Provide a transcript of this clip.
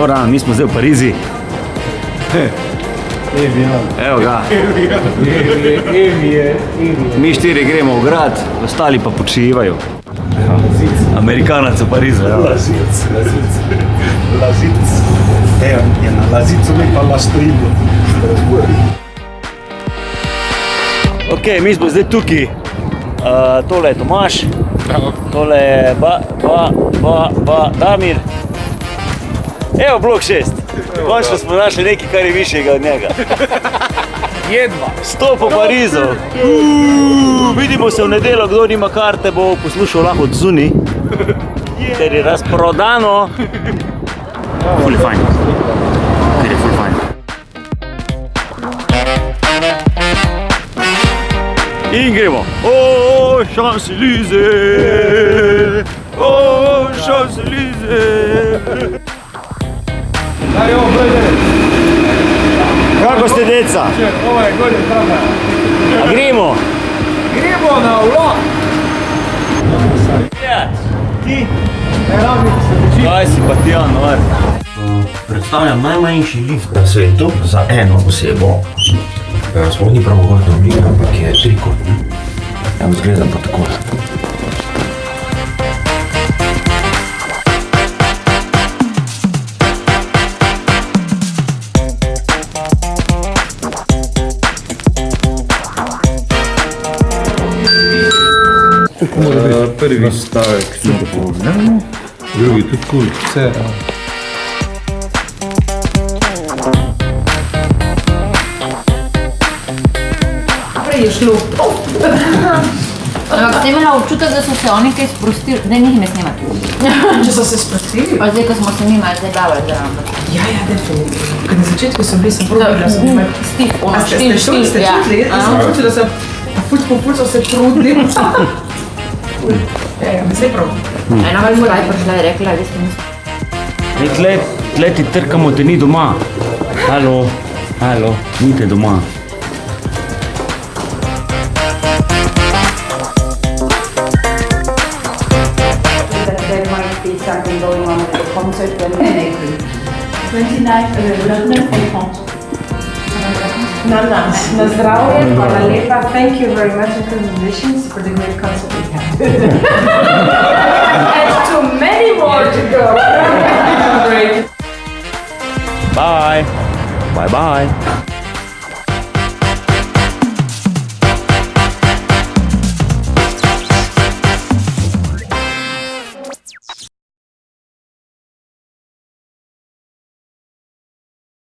Dobar dan, mi smo zdaj v Parizi. Evo ga. Mi štiri gremo v grad, ostali pa počivajo. Amerikanac v Parizu. Lazic. Evo, je na Lazicu mi pa stojimo. Ok, mi smo zdaj tukaj. Tole je Tomaš. Tole je Damir. Evo blok 6. Končno smo našli nekaj, kar je višjega od njega. Jedva. 100 po Parizu. Vidimo se v nedeljo, kdo nima karte, bo poslušal lahko od zunaj. Ker je razprodano. Ful je fajn. Ker je ful fajn. In gremo. Oh, Champs-Élysées. Oh, Champs-Élysées. Kako ste, deca? Ovo je gore trava. A gremo? Gremo na vlak. Ti? Kaj si pa ti, Januar? Predstavljam najmanjši lift na svetu za eno osebo. Sploh ni pravogorno oblik, ampak je trikotni. Evo, zgleda pa tako. Prvi stavek smo povedali, drugi tudi kul. Vse. Prej je šlo. Ampak ste imela občutek, da so se oni kaj sprostili, da njih ne snimati. Če so se sprostili? Pa zdaj, ko smo se njima zdaj davali zraven. Ja, definitivno. Ker na začetku sem bili, sem probila, sem imela Stiv, ono, Ste štil, čuli, ste čutili? Jaz sem čutila, da sem po ful so se trudili. Zdaj prav. Ena val mu raj prišla je rekla, vi ste niste. Tle ti trkamo, te ni doma. Halo, ni te doma. There might be something going on at the concert when in April. 29 Na zdravje, hvala lepa. Thank you very much and congratulations for the great concert we had. And too many more to go. Great. Bye. Bye bye.